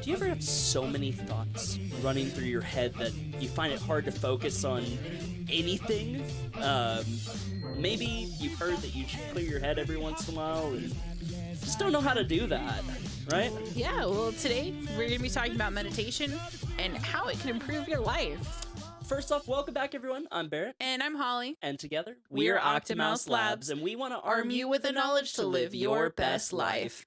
Do you ever have so many thoughts running through your head that you find it hard to focus on anything? Maybe you've heard that you should clear your head every once in a while and just don't know how to do that, right? Yeah, well, today we're going to be talking about meditation and how it can improve your life. First off, welcome back, everyone. I'm Barrett. And I'm Holly. And together, We are are Octomouse Octomouse Labs, Labs, and we want to arm you with the knowledge to live your best life.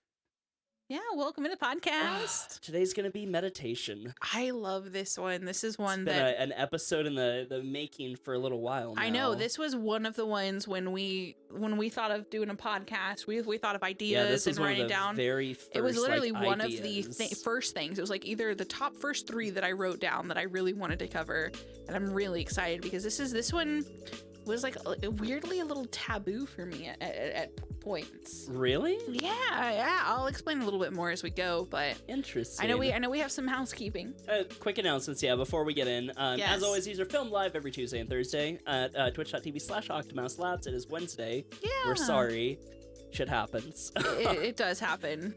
Yeah, welcome to the podcast. Today's going to be meditation. I love this one. This is one It's that... been an episode in the making for a little while now. I know, this was one of the ones when we thought of doing a podcast, we thought of ideas this was and one of writing the down. very first, It was literally one ideas. of the first things. It was like either the top first three that I wrote down that I really wanted to cover, and I'm really excited because this one was like weirdly a little taboo for me at points. Really? Yeah. I'll explain a little bit more as we go, but Interesting. I know we have some housekeeping. Quick announcements, before we get in. Yes. As always, these are filmed live every Tuesday and Thursday at twitch.tv/Octomouse Labs. It is Wednesday. Yeah. We're sorry. Shit happens. it does happen.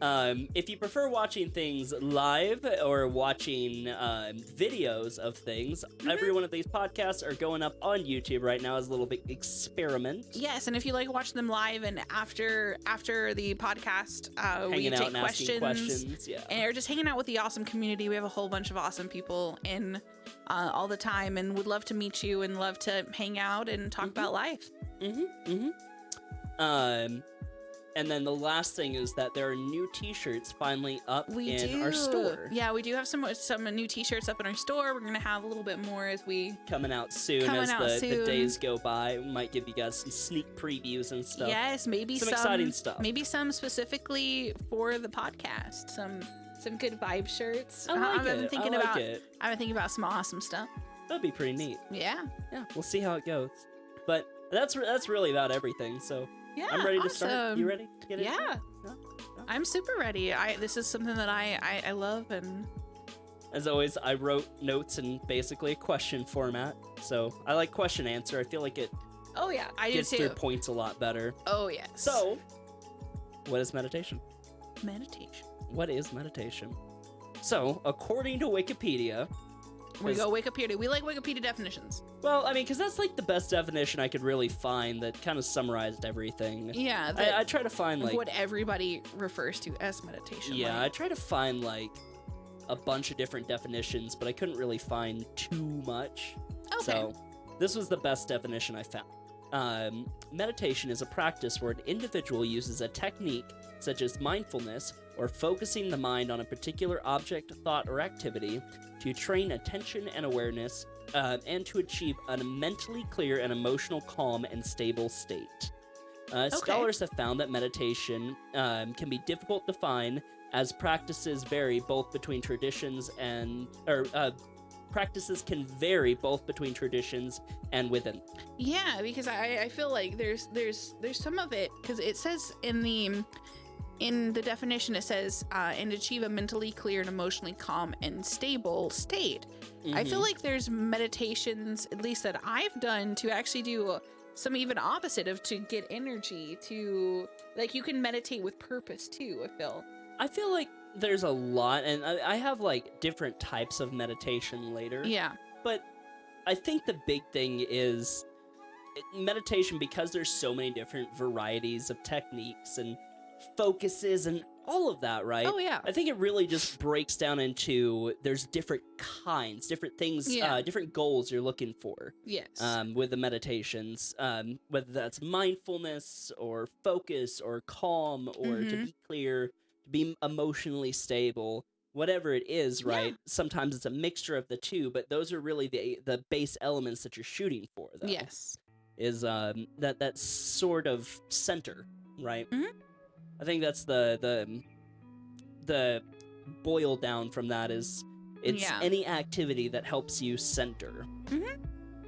If you prefer watching things live or watching videos of things, every one of these podcasts are going up on YouTube right now as a little big experiment. Yes, and if you like watch them live and after the podcast, we Hanging out take and asking questions. Yeah. And we're just hanging out with the awesome community. We have a whole bunch of awesome people in all the time, and would love to meet you and love to hang out and talk about life. And then the last thing is that there are new T-shirts finally up in our store. Yeah, we do have some new T-shirts up in our store. We're gonna have a little bit more as we coming out soon the days go by. We might give you guys some sneak previews and stuff. Yes, maybe some exciting stuff. Maybe some specifically for the podcast. Some good vibe shirts. I've been thinking about some awesome stuff. That'd be pretty neat. Yeah. Yeah, we'll see how it goes. But that's really about everything. So. Yeah, I'm ready to start. You ready to get it? Yeah. No? I'm super ready. This is something that I love, and as always, I wrote notes in basically a question format. So I like question answer. I feel like it gets through points a lot better. Oh, yes. So, what is meditation? Meditation. What is meditation? So, according to Wikipedia... We go Wikipedia. We like Wikipedia definitions. Well, I mean, because that's like the best definition I could really find that kind of summarized everything. Yeah. I try to find like... what everybody refers to as meditation. Yeah, I try to find like a bunch of different definitions, but I couldn't really find too much. Okay. So this was the best definition I found. Meditation is a practice where an individual uses a technique such as mindfulness or focusing the mind on a particular object, thought, or activity to train attention and awareness and to achieve a mentally clear and emotional calm and stable state. Scholars have found that meditation can be difficult to find as practices vary both between traditions and... practices can vary both between traditions and within. Yeah, because I feel like there's some of it, because it says in the definition, it says and achieve a mentally clear and emotionally calm and stable state. I feel like there's meditations, at least that I've done, to actually do some even opposite of to get energy, to like you can meditate with purpose too. I feel like there's a lot, and I have like different types of meditation later. Yeah. But I think the big thing is meditation, because there's so many different varieties of techniques and focuses and all of that, right? Oh, yeah. I think it really just breaks down into there's different kinds, different things, different goals you're looking for. Yes. With the meditations, whether that's mindfulness or focus or calm or to be clear, be emotionally stable, whatever it is, right? Yeah. Sometimes it's a mixture of the two, but those are really the base elements that you're shooting for, though. Yes. Is that sort of center, right? I think that's the boil down from that is it's any activity that helps you center.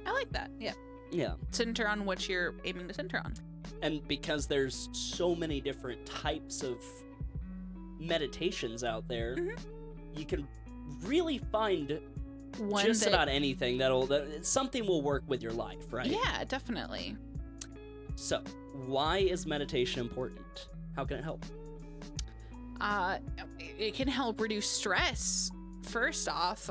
I like that. Yeah. Yeah. Center on what you're aiming to center on. And because there's so many different types of meditations out there, you can really find about anything that something will work with your life, right? Yeah, definitely. So, why is meditation important? How can it help? it can help reduce stress, first off.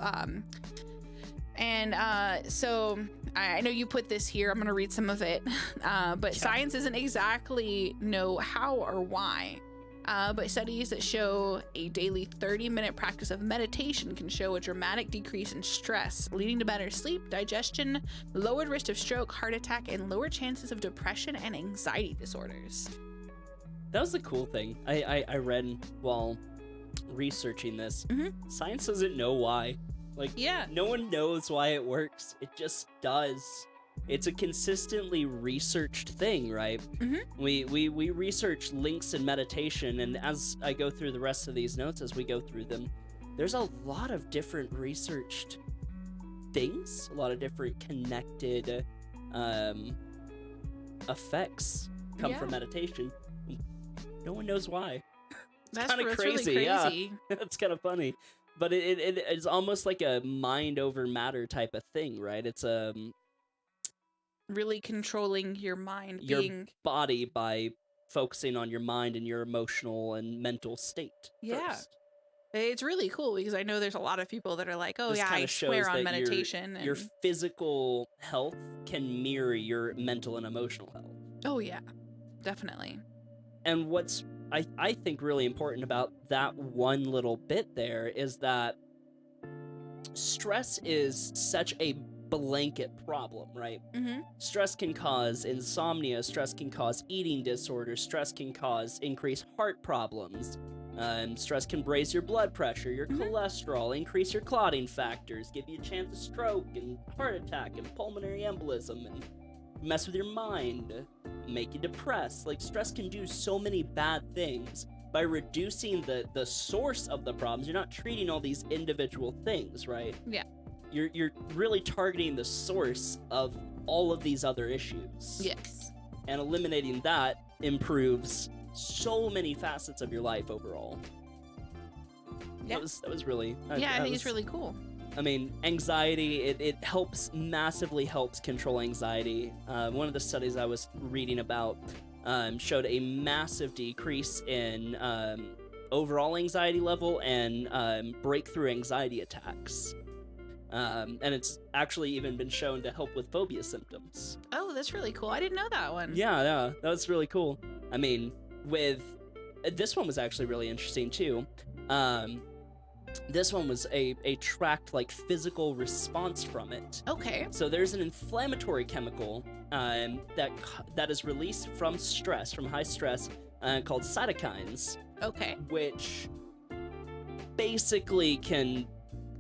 So I know you put this here. I'm going to read some of it. But science doesn't exactly know how or why. But studies that show a daily 30-minute practice of meditation can show a dramatic decrease in stress, leading to better sleep, digestion, lowered risk of stroke, heart attack, and lower chances of depression and anxiety disorders. That was the cool thing I read while researching this. Mm-hmm. Science doesn't know why. Like, Yeah. no one knows why it works. It just does. It's a consistently researched thing, right? Mm-hmm. We research links in meditation, and as I go through the rest of these notes, as we go through them, there's a lot of different researched things, a lot of different connected effects come from meditation. No one knows why. That's kinda crazy. crazy, yeah. That's kind of funny. But it's almost like a mind over matter type of thing, right? It's Really controlling your mind, your being body by focusing on your mind and your emotional and mental state. Yeah. First. It's really cool because I know there's a lot of people that are like, oh This yeah, kinda I swear shows on that meditation. Your And physical health can mirror your mental and emotional health. oh yeah, definitely. And what's I think really important about that one little bit there is that stress is such a blanket problem, right? Mm-hmm. Stress can cause insomnia, stress can cause eating disorders, stress can cause increased heart problems, stress can raise your blood pressure, your cholesterol, increase your clotting factors, give you a chance of stroke and heart attack and pulmonary embolism, and mess with your mind, make you depressed. Like, stress can do so many bad things. By reducing the source of the problems, you're not treating all these individual things, right? Yeah. You're really targeting the source of all of these other issues. Yes. And eliminating that improves so many facets of your life overall. Yeah. That was really... Yeah, I think it's really cool. I mean, anxiety, it massively helps control anxiety. One of the studies I was reading about showed a massive decrease in overall anxiety level and breakthrough anxiety attacks. And it's actually even been shown to help with phobia symptoms. Oh, that's really cool. I didn't know that one. Yeah, that was really cool. I mean, this one was actually really interesting too. This one was a tracked, like, physical response from it. Okay. So there's an inflammatory chemical that is released from stress, from high stress, called cytokines, Okay. which basically can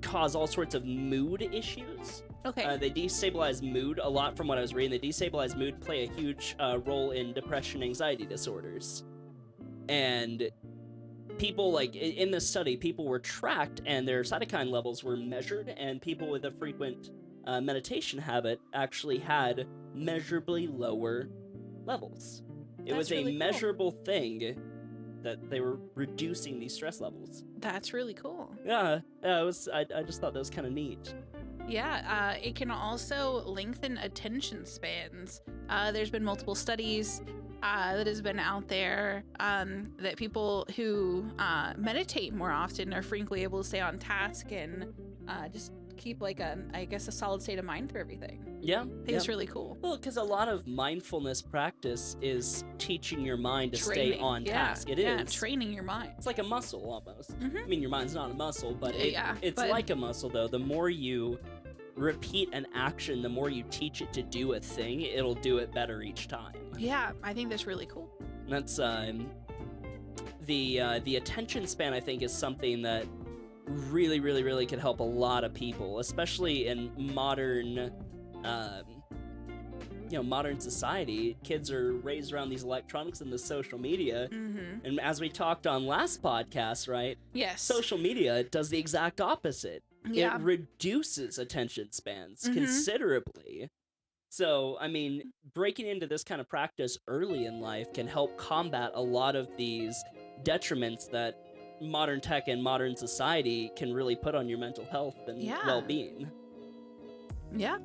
cause all sorts of mood issues. Okay. They destabilize mood a lot from what I was reading. They destabilize mood, play a huge role in depression, anxiety disorders. And people, like, in this study, people were tracked and their cytokine levels were measured, and people with a frequent meditation habit actually had measurably lower levels. It was really a cool. measurable thing that they were reducing these stress levels. That's really cool. Yeah, it was. I just thought that was kind of neat. Yeah, it can also lengthen attention spans. There's been multiple studies that has been out there that people who meditate more often are frequently able to stay on task and just keep, like, a solid state of mind through everything. Yeah, I think it's really cool. Well, because a lot of mindfulness practice is teaching your mind to stay Training. on task. It is. Training your mind. It's like a muscle almost. Mhm. I mean, your mind's not a muscle, but Yeah, it's but- like a muscle, though. The more you repeat an action, the more you teach it to do a thing, it'll do it better each time. Yeah, I think that's really cool. That's the attention span, I think, is something that really, really, really could help a lot of people, especially in modern modern society. Kids are raised around these electronics and the social media. Mm-hmm. And as we talked on last podcast, right? Yes. Social media does the exact opposite. Yeah. It reduces attention spans Mhm. considerably. So, I mean, breaking into this kind of practice early in life can help combat a lot of these detriments that modern tech and modern society can really put on your mental health and Yeah. well-being. Yeah.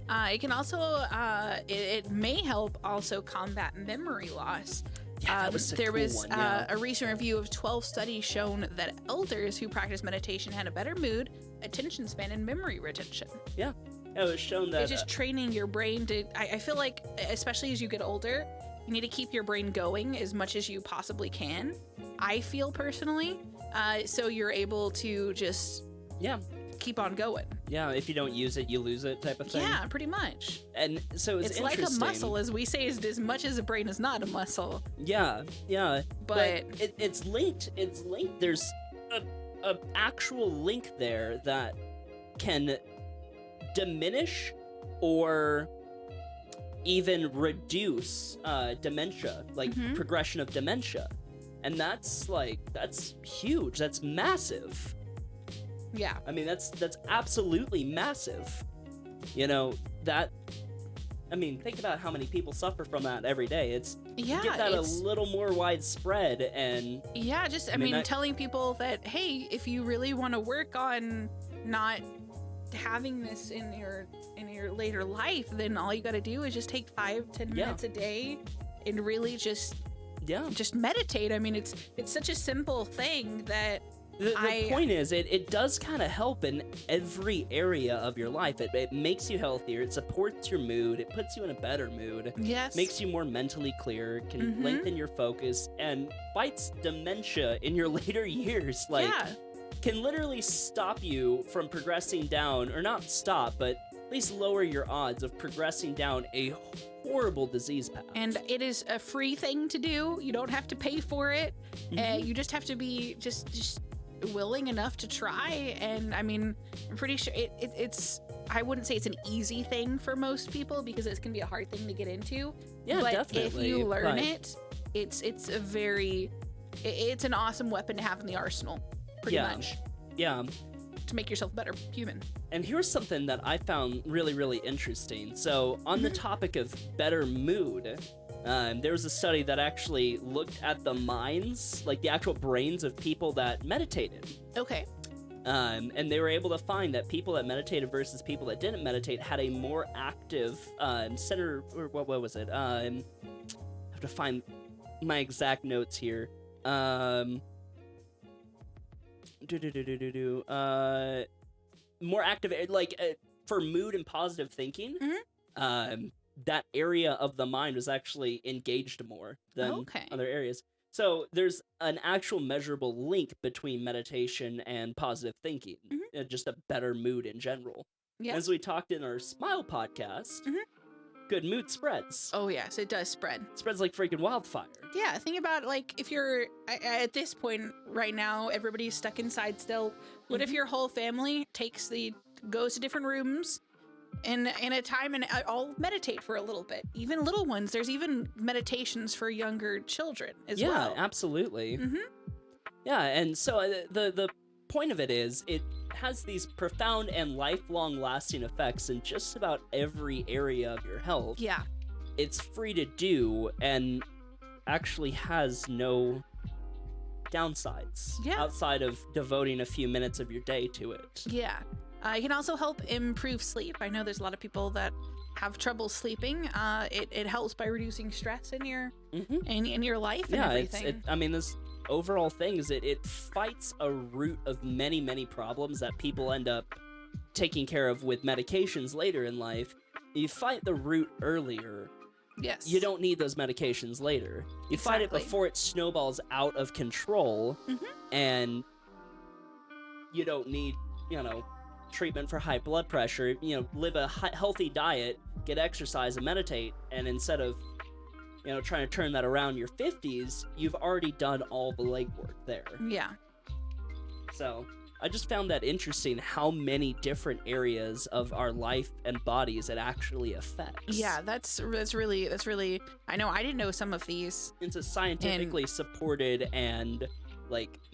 It can also, it may help also combat memory loss. Yeah, that was a there cool was one, yeah. a recent review of 12 studies shown that elders who practice meditation had a better mood, attention span, and memory retention. Yeah, it was shown that It's just training your brain to. I feel like, especially as you get older, you need to keep your brain going as much as you possibly can. I feel personally, so you're able to just yeah, keep on going. yeah. If you don't use it, you lose it, type of thing. Yeah, pretty much. And so it's Like a interesting. muscle, as we say, as much as a brain is not a muscle. Yeah, yeah. But it's linked. It's linked. There's a actual link there that can diminish or even reduce dementia, like Mhm. progression of dementia. And that's huge. That's massive. Yeah. I mean, that's absolutely massive. You know, that I mean, think about how many people suffer from that every day. It's Yeah, get that a it's little more widespread and yeah, just I I mean, mean, that- telling people that, hey, if you really want to work on not having this in your later life, then all you got to do is just take 5-10 Yeah. minutes a day and really just yeah. meditate. I mean, it's such a simple thing that The point is, it does kind of help in every area of your life. It makes you healthier. It supports your mood. It puts you in a better mood. yes Makes you more mentally clear. Can Mhm. lengthen your focus and fights dementia in your later years. Like, yeah. can literally stop you from progressing down, or not stop, but at least lower your odds of progressing down a horrible disease path. And it is a free thing to do. You don't have to pay for it. Mhm. You just have to be just willing enough to try. And I mean, I'm pretty sure it's. I wouldn't say it's an easy thing for most people because it can be a hard thing to get into. Yeah, but definitely. if you learn but- it, it's a very, it's an awesome weapon to have in the arsenal. Pretty Yeah. much Yeah. to make yourself a better human. And here's something that I found really, really interesting. So, on the topic of better mood, there was a study that actually looked at the minds, like the actual brains of people that meditated. Okay. And they were able to find that people that meditated versus people that didn't meditate had a more active center, or what was it? I have to find my exact notes here. More active, like for mood and positive thinking. That area of the mind was actually engaged more than Okay. other areas. So there's an actual measurable link between meditation and positive thinking, just a better mood in general. Yeah. As we talked in our Smile podcast, good mood spreads. Oh yes, it does spread. Spreads like freaking wildfire. Yeah, think about like if you're at this point right now, everybody's stuck inside still. What if your whole family goes to different rooms in a time and all meditate for a little bit? Even little ones. There's even meditations for younger children as Yeah, well. absolutely. Mhm. Yeah, and so the point of it is it has these profound and lifelong lasting effects in just about every area of your health. Yeah. It's free to do and actually has no downsides Yeah. outside of devoting a few minutes of your day to it. Yeah. It can also help improve sleep. I know there's a lot of people that have trouble sleeping. It helps by reducing stress in your Mm-hmm. in your life and Yeah, everything. I mean, this overall thing is it fights a root of many, many problems that people end up taking care of with medications later in life. You fight the root earlier, Yes. you don't need those medications later. You fight it Exactly. before it snowballs out of control, Mhm. and you don't need, treatment for high blood pressure. Live a healthy diet, get exercise, and meditate, and instead of trying to turn that around in your 50s, you've already done all the legwork there. Yeah. So I just found that interesting how many different areas of our life and bodies it actually affects. Yeah, that's really. I know I didn't know some of these. It's a scientifically supported and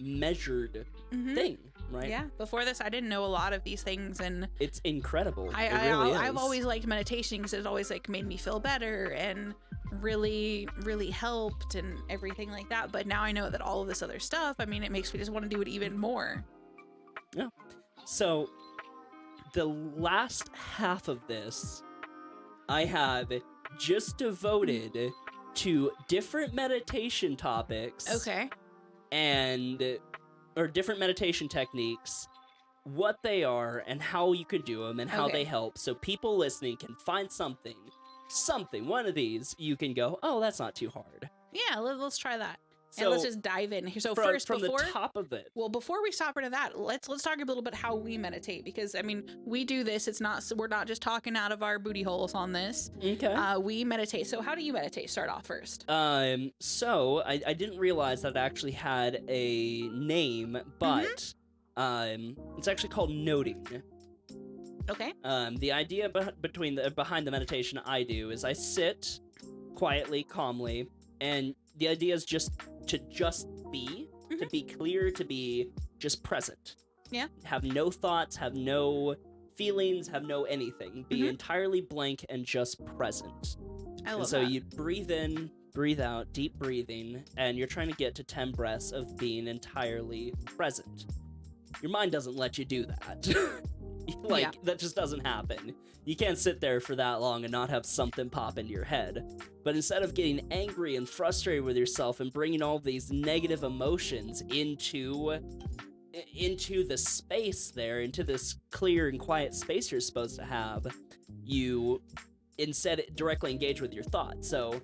measured Mhm. thing, right? Yeah, before this, I didn't know a lot of these things, and It's incredible. It I've really is. always liked meditation because it always made me feel better and really, really helped and everything like that. But now I know that all of this other stuff, I mean, it makes me just want to do it even more. So, the last half of this, I have just devoted to different meditation topics. Okay. Or different meditation techniques, what they are and how you can do them and how they help, so people listening can find something, one of these you can go, oh, that's not too hard. Yeah, let's try that. So and let's just dive in here. So from before the top of it. Well, before we stop into that, let's talk a little bit how we meditate, because I mean, we do this. We're not just talking out of our booty holes on this. Okay. We meditate. So how do you meditate? Start off first. So I didn't realize that it actually had a name, but it's actually called noting. Okay. The idea behind the meditation I do is I sit quietly, calmly, and the idea is just to be, to be clear, to be just present. Yeah. Have no thoughts, have no feelings, have no anything. Be entirely blank and just present. I love and so that. you breathe in, breathe out, deep breathing, and you're trying to get to 10 breaths of being entirely present. Your mind doesn't let you do that. That just doesn't happen. You can't sit there for that long and not have something pop into your head. But instead of getting angry and frustrated with yourself and bringing all these negative emotions into the space there, into this clear and quiet space you're supposed to have, you instead directly engage with your thoughts. So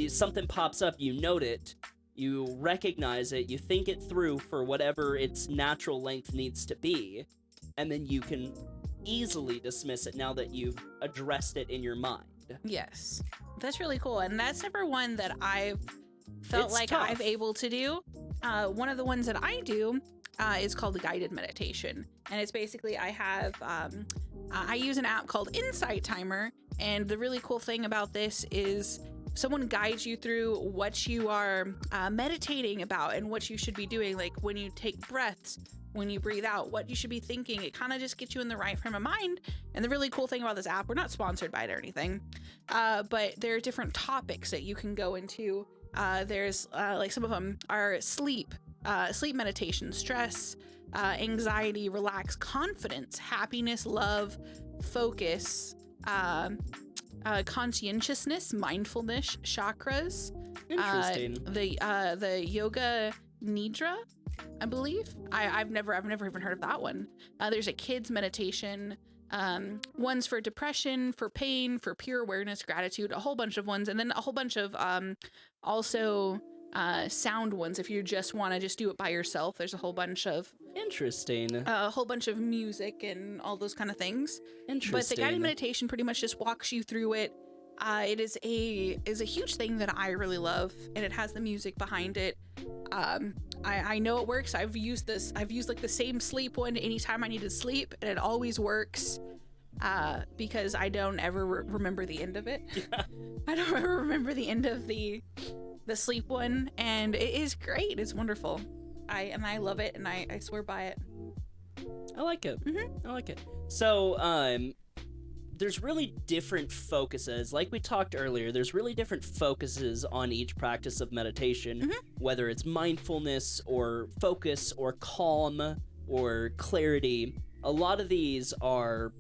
something pops up, you note it, you recognize it, you think it through for whatever its natural length needs to be, and then you can easily dismiss it now that you've addressed it in your mind. Yes. That's really cool. And that's never one that I've felt It's like tough. I've able to do. One of the ones that I do is called guided meditation. And it's basically, I use an app called Insight Timer. And the really cool thing about this is someone guides you through what you are meditating about and what you should be doing. Like when you take breaths, when you breathe out, what you should be thinking. It kind of just gets you in the right frame of mind. And the really cool thing about this app, we're not sponsored by it or anything, but there are different topics that you can go into. There's like some of them are sleep meditation, stress, anxiety, relax, confidence, happiness, love, focus, conscientiousness, mindfulness, chakras, Interesting. the yoga nidra, I believe. I've never even heard of that one. There's a kids meditation, ones for depression, for pain, for pure awareness, gratitude, a whole bunch of ones, and then a whole bunch of also sound ones if you just want to just do it by yourself. There's a whole bunch of Interesting. a whole bunch of music and all those kind of things. Interesting. But the guided meditation pretty much just walks you through it. It is a huge thing that I really love, and it has the music behind it. I know it works. I've used like the same sleep one anytime I need to sleep, and it always works. Because I don't ever remember the end of it. Yeah. I don't ever remember the end of the sleep one, and it is great. It's wonderful. I love it, and I swear by it. I like it. Mm-hmm. I like it. So, there's really different focuses. Like we talked earlier, there's really different focuses on each practice of meditation, whether it's mindfulness or focus or calm or clarity. A lot of these are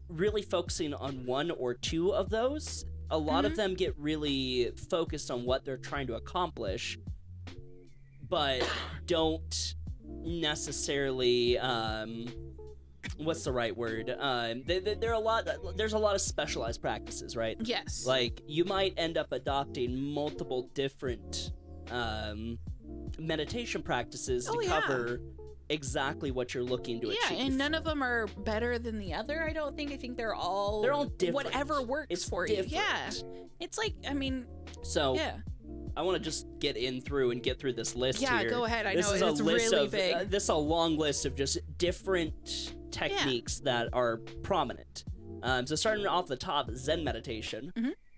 really focusing on one or two of those. A lot of them get really focused on what they're trying to accomplish, but don't necessarily what's the right word? There's a lot of specialized practices, right? Yes. Like you might end up adopting multiple different meditation practices to cover exactly what you're looking to achieve. Yeah, and none of them are better than the other. I don't think. I think they're all different. whatever works It's for different. you. Yeah. It's like, I mean, So yeah. I want to just get through this list here. Yeah, go ahead. I This know is a it's list really of, big. this is a long list of just different techniques that are prominent. So starting off the top, Zen meditation,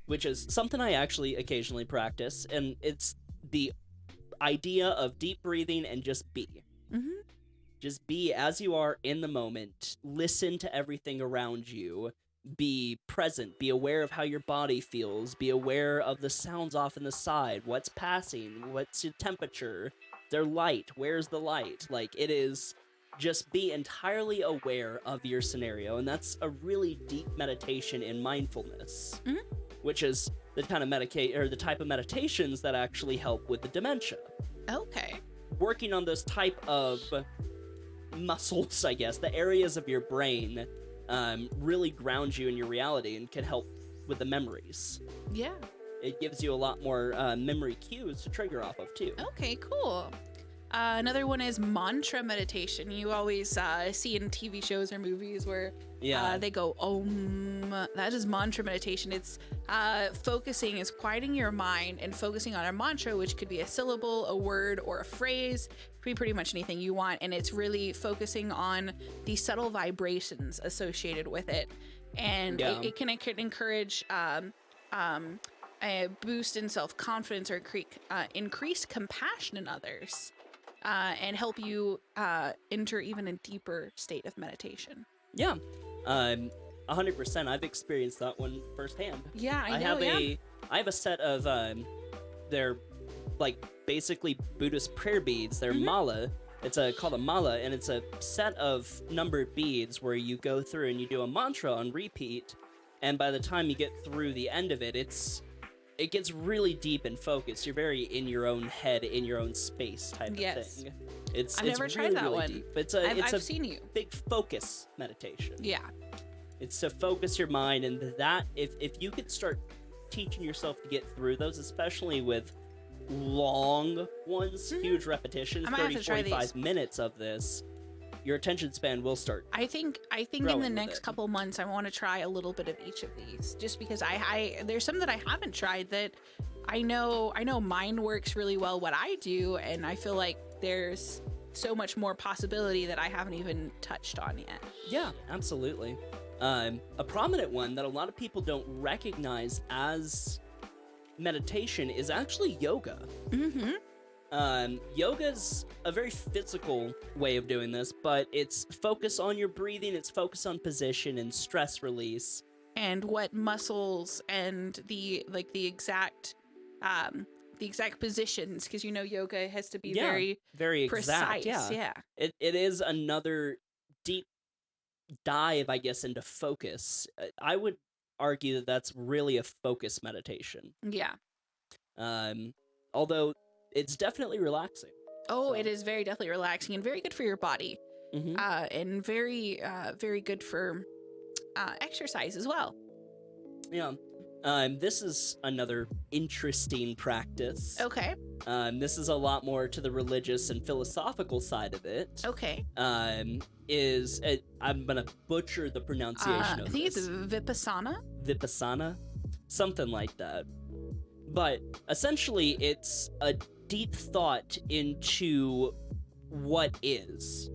which is something I actually occasionally practice, and it's the idea of deep breathing and just be. Just be as you are in the moment. Listen to everything around you. Be present. Be aware of how your body feels. Be aware of the sounds off in the side. What's passing? What's the temperature? Their light. Where's the light? Like, it is just be entirely aware of your scenario. And that's a really deep meditation in mindfulness. which is the kind of the type of meditations that actually help with the dementia. Okay. Working on those type of muscles, I guess, the areas of your brain, really ground you in your reality and can help with the memories. Yeah. It gives you a lot more memory cues to trigger off of, too. Okay, cool. Another one is mantra meditation. You always see in TV shows or movies where they go Om. That is mantra meditation. It's focusing, is quieting your mind and focusing on a mantra, which could be a syllable, a word, or a phrase. Could be pretty much anything you want, and it's really focusing on the subtle vibrations associated with it, and it can encourage a boost in self-confidence or increase compassion in others. And help you enter even a deeper state of meditation. Yeah, 100%. I've experienced that one firsthand. Yeah, I know. I have a set of they're like basically Buddhist prayer beads. They're mala. It's called a mala, and it's a set of numbered beads where you go through and you do a mantra on repeat. And by the time you get through the end of it, it gets really deep and focused. You're very in your own head, in your own space type of thing. I've never tried that one. Deep. It's I've seen you. Big focus meditation. Yeah. It's to focus your mind, and that if you could start teaching yourself to get through those, especially with long ones, huge repetitions, 30, 45 minutes of this, your attention span will start. I think in the next couple months I want to try a little bit of each of these, just because I there's some that I haven't tried that I know mine works really well what I do, and I feel like there's so much more possibility that I haven't even touched on yet. Yeah, absolutely. A prominent one that a lot of people don't recognize as meditation is actually yoga. Mm-hmm. Yoga's a very physical way of doing this, but it's focus on your breathing, it's focus on position and stress release. And what muscles and the exact positions, because yoga has to be very exact. precise. Yeah. It is another deep dive, I guess, into focus. I would argue that that's really a focus meditation. Yeah. Although it's definitely relaxing. Oh, it is definitely relaxing and very good for your body. Mm-hmm. And very good for exercise as well. Yeah. This is another interesting practice. Okay. This is a lot more to the religious and philosophical side of it. Okay. I'm gonna butcher the pronunciation of I think this. it's Vipassana, something like that. But essentially, it's a deep thought into what is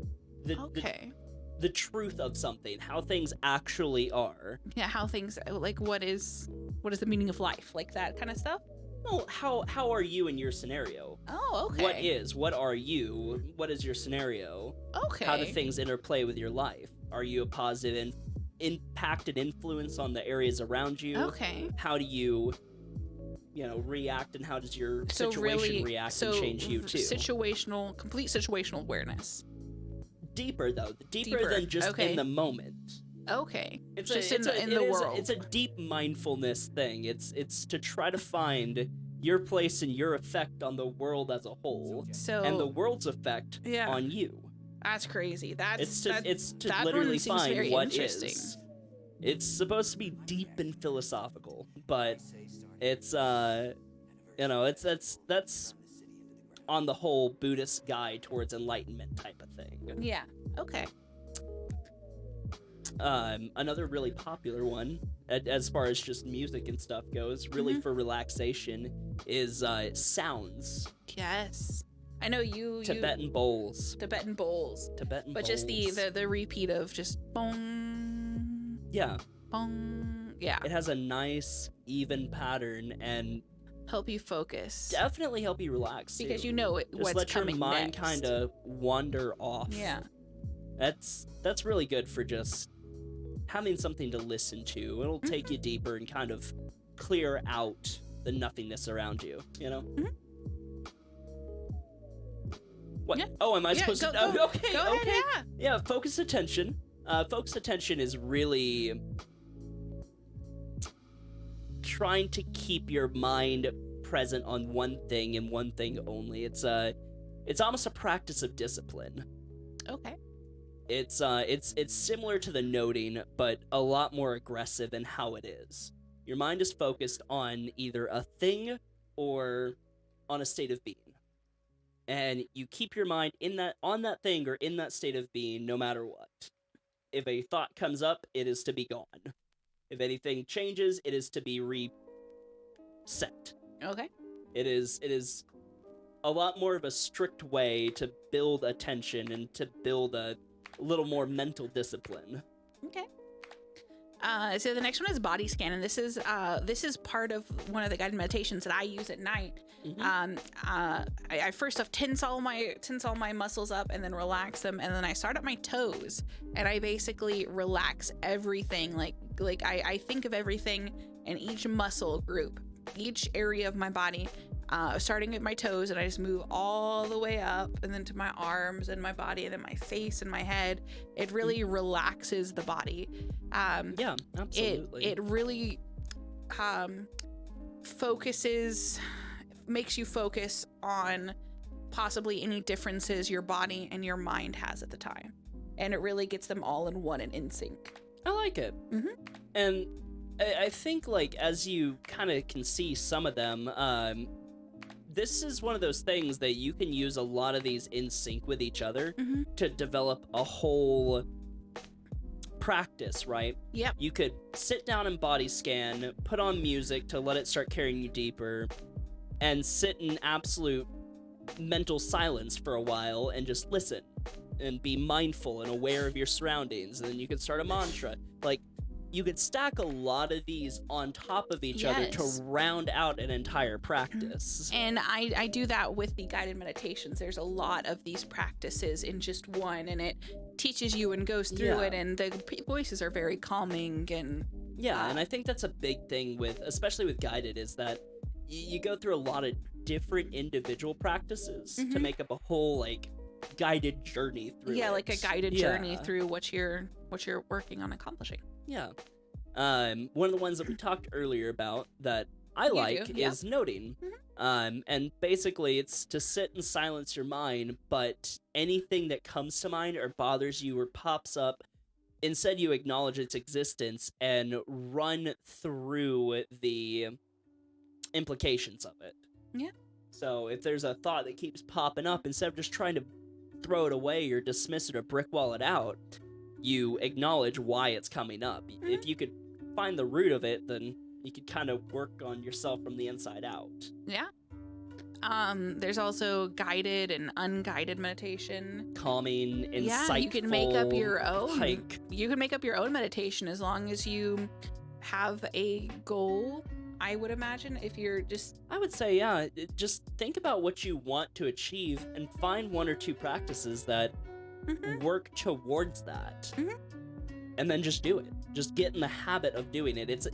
the truth of something, how things actually are. Yeah, how things what is the meaning of life, like that kind of stuff. Well, how are you in your scenario? Oh, okay. What are you? What is your scenario? Okay. How do things interplay with your life? Are you a positive impact and influence on the areas around you? Okay. How do you react, and how does your situation react and change you too? Complete situational awareness. Deeper though, deeper than just in the moment. Okay. It's just in the world. It's a deep mindfulness thing. It's to try to find your place and your effect on the world as a whole, and the world's effect on you. That's crazy. It's to literally find what is. It's supposed to be deep and philosophical, but it's that's on the whole Buddhist guide towards enlightenment type of thing. Yeah. Okay. Another really popular one, as far as just music and stuff goes, really for relaxation, is sounds. Yes. I know Tibetan bowls. But just the repeat of just bong. Yeah. Bong. Yeah. It has a nice even pattern and help you focus. Definitely help you relax because too. What's coming next. Let your mind kind of wander off. Yeah. That's really good for just having something to listen to. It'll take you deeper and kind of clear out the nothingness around you, Mm-hmm. What? Yeah. Oh, am I supposed to? Go okay. ahead, Yeah, focus attention. Focus attention is really trying to keep your mind present on one thing and one thing only. It's almost a practice of discipline. Okay. It's similar to the noting, but a lot more aggressive in how it is. Your mind is focused on either a thing or on a state of being. And you keep your mind on that thing or in that state of being no matter what. If a thought comes up, it is to be gone. If anything changes, it is to be reset. Okay. It is a lot more of a strict way to build attention and to build a little more mental discipline. Okay. So the next one is body scan, and this is part of one of the guided meditations that I use at night. Mm-hmm. I first off tense all my muscles up and then relax them, and then I start at my toes and I basically relax everything. Like I think of everything in each muscle group, each area of my body. Starting at my toes, and I just move all the way up and then to my arms and my body and then my face and my head. It really relaxes the body. Yeah, absolutely. It really makes you focus on possibly any differences your body and your mind has at the time. And it really gets them all in one and in sync. I like it. Mm-hmm. And I think, like, as you kind of can see some of them, this is one of those things that you can use a lot of these in sync with each other to develop a whole practice, right? Yep. You could sit down and body scan, put on music to let it start carrying you deeper, and sit in absolute mental silence for a while and just listen and be mindful and aware of your surroundings. And then you could start a mantra. Like, you could stack a lot of these on top of each other to round out an entire practice. And I do that with the guided meditations. There's a lot of these practices in just one, and it teaches you and goes through it, and the voices are very calming. And and I think that's a big thing especially with guided, is that you go through a lot of different individual practices to make up a whole, like, guided journey through it. Like a guided journey through what you're working on accomplishing. Yeah. One of the ones that we talked earlier about that I like is noting. And basically it's to sit and silence your mind, but anything that comes to mind or bothers you or pops up, instead you acknowledge its existence and run through the implications of it. Yeah. So if there's a thought that keeps popping up, instead of just trying to throw it away or dismiss it or brickwall it out, you acknowledge why it's coming up. If you could find the root of it, then you could kind of work on yourself from the inside out. Yeah. There's also guided and unguided meditation. Calming, insightful. Yeah, you can make up your own. Like, you can make up your own meditation as long as you have a goal, I would imagine. If you're just... I would say, yeah, just think about what you want to achieve and find one or two practices that work towards that, and then just do it. Just get in the habit of doing it. It's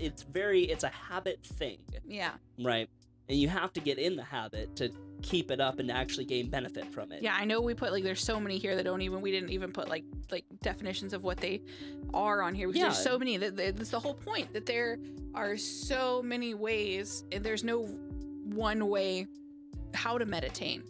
a habit thing. Yeah. Right. And you have to get in the habit to keep it up and actually gain benefit from it. Yeah, I know we put, like, there's so many here that we didn't even put like definitions of what they are on here, because there's so many that's the whole point, that there are so many ways and there's no one way how to meditate.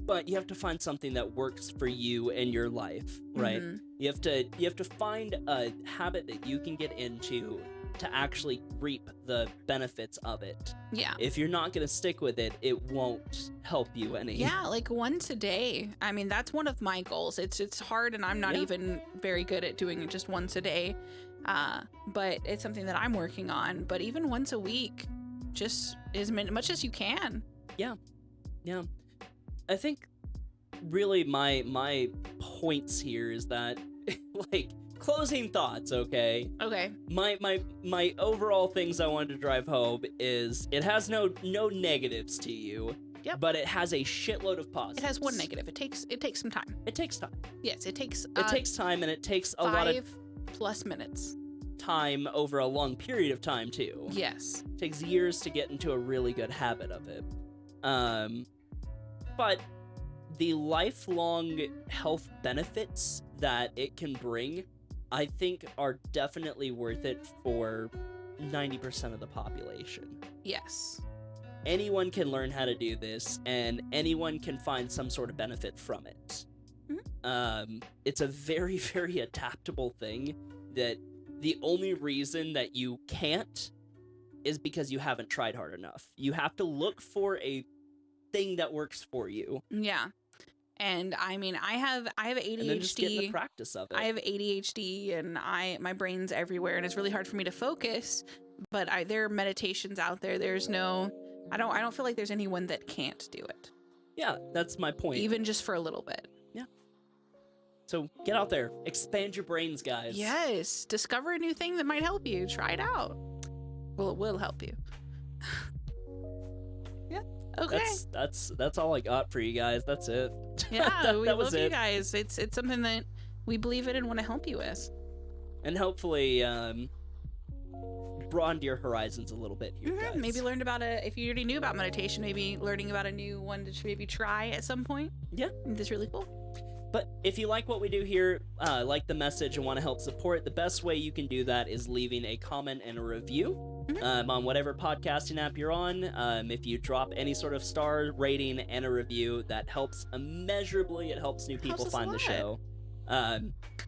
But you have to find something that works for you in your life, right? You have to find a habit that you can get into to actually reap the benefits of it. Yeah. If you're not going to stick with it, it won't help you any. Yeah, like once a day. I mean, that's one of my goals. It's hard, and I'm not even very good at doing it just once a day. But it's something that I'm working on. But even once a week, just as much as you can. Yeah. Yeah. I think really my points here is that, like, closing thoughts, okay? Okay. My overall things I wanted to drive home is it has no negatives to you. Yep. But it has a shitload of positives. It has one negative. It takes some time. It takes time. Yes, it takes time, and it takes a lot of 5+ minutes. Time over a long period of time too. Yes. It takes years to get into a really good habit of it. But the lifelong health benefits that it can bring, I think, are definitely worth it for 90% of the population. Yes. Anyone can learn how to do this, and anyone can find some sort of benefit from it. It's a very, very adaptable thing that the only reason that you can't is because you haven't tried hard enough. You have to look for a thing that works for you. Yeah. And I mean, I have ADHD. And then just get in the practice of it. I have ADHD, and my brain's everywhere, and it's really hard for me to focus. But there are meditations out there. There's no, I don't feel like there's anyone that can't do it. Yeah, that's my point. Even just for a little bit. Yeah. So get out there, expand your brains, guys. Yes, discover a new thing that might help you. Try it out. Well, it will help you. Yeah. Okay. That's all I got for you guys. That's it. Yeah, we that love was you it. guys. It's something that we believe in and want to help you with. And hopefully, broaden your horizons a little bit here, guys. Maybe learned about if you already knew about meditation, maybe learning about a new one to maybe try at some point. Yeah. That's really cool. But if you like what we do here, like the message, and want to help support, the best way you can do that is leaving a comment and a review on whatever podcasting app you're on. If you drop any sort of star rating and a review, that helps immeasurably. It helps new people Helps us a find the lot. show.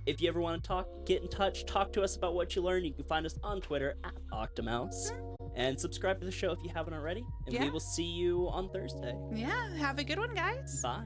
If you ever want to get in touch, talk to us about what you learned, you can find us on Twitter at Octomouse. And subscribe to the show if you haven't already. And we Yeah. will see you on Thursday. Yeah, have a good one, guys. Bye.